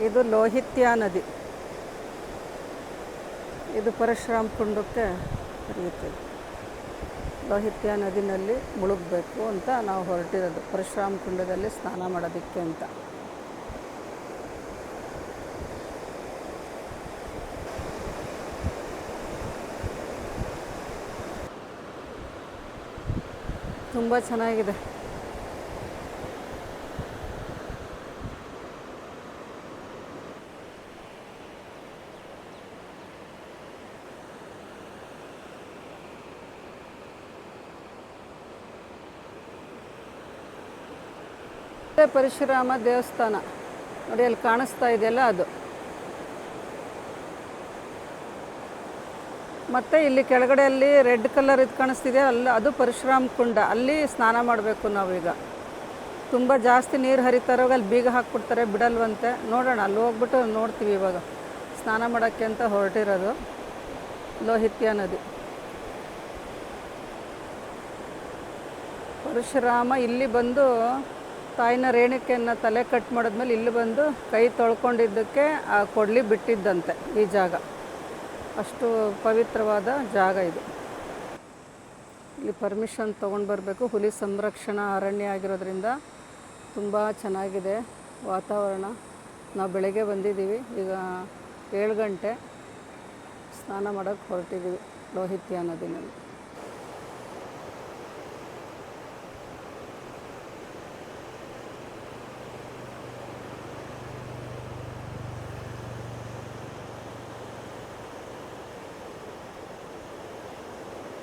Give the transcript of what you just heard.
ಇದು ಲೋಹಿತ್ಯ ನದಿ. ಇದು ಪರಶುರಾಮ್ ಕುಂಡಕ್ಕೆ ಹರಿಯುತ್ತದೆ. ಲೋಹಿತ್ಯ ನದಿನಲ್ಲಿ ಮುಳುಗಬೇಕು ಅಂತ ನಾವು ಹೊರಟಿರೋದು, ಪರಶುರಾಮ್ ಕುಂಡದಲ್ಲಿ ಸ್ನಾನ ಮಾಡೋದಕ್ಕೆ ಅಂತ. ತುಂಬ ಚೆನ್ನಾಗಿದೆ. ಪರಶುರಾಮ ದೇವಸ್ಥಾನ ನೋಡಿ, ಅಲ್ಲಿ ಕಾಣಿಸ್ತಾ ಇದೆಯಲ್ಲ ಅದು. ಮತ್ತು ಇಲ್ಲಿ ಕೆಳಗಡೆಯಲ್ಲಿ ರೆಡ್ ಕಲರ್ ಇದು ಕಾಣಿಸ್ತಿದೆ ಅಲ್ಲ, ಅದು ಪರಶುರಾಮ್ ಕುಂಡ. ಅಲ್ಲಿ ಸ್ನಾನ ಮಾಡಬೇಕು ನಾವೀಗ. ತುಂಬ ಜಾಸ್ತಿ ನೀರು ಹರಿತಾರೋಗ ಅಲ್ಲಿ ಬೀಗ ಹಾಕ್ಬಿಡ್ತಾರೆ, ಬಿಡಲ್ವಂತೆ. ನೋಡೋಣ, ಅಲ್ಲಿ ಹೋಗ್ಬಿಟ್ಟು ನೋಡ್ತೀವಿ. ಇವಾಗ ಸ್ನಾನ ಮಾಡೋಕ್ಕೆ ಅಂತ ಹೊರಟಿರೋದು ಲೋಹಿತ್ಯ ನದಿ. ಪರಶುರಾಮ ಇಲ್ಲಿ ಬಂದು ತಾಯಿನ ರೇಣುಕೆಯನ್ನು ತಲೆ ಕಟ್ ಮಾಡಿದ್ಮೇಲೆ ಇಲ್ಲಿ ಬಂದು ಕೈ ತೊಳ್ಕೊಂಡಿದ್ದಕ್ಕೆ ಆ ಕೊಡಲಿ ಬಿಟ್ಟಿದ್ದಂತೆ ಈ ಜಾಗ. ಅಷ್ಟು ಪವಿತ್ರವಾದ ಜಾಗ ಇದು. ಇಲ್ಲಿ ಪರ್ಮಿಷನ್ ತೊಗೊಂಡು ಬರಬೇಕು. ಹುಲಿ ಸಂರಕ್ಷಣಾ ಅರಣ್ಯ ಆಗಿರೋದ್ರಿಂದ ತುಂಬ ಚೆನ್ನಾಗಿದೆ ವಾತಾವರಣ. ನಾವು ಬೆಳಗ್ಗೆ ಬಂದಿದ್ದೀವಿ, ಈಗ 7 ಗಂಟೆ. ಸ್ನಾನ ಮಾಡೋಕ್ಕೆ ಹೊರಟಿದ್ದೀವಿ ಲೋಹಿತ್ಯ ನದಿನಲ್ಲಿ.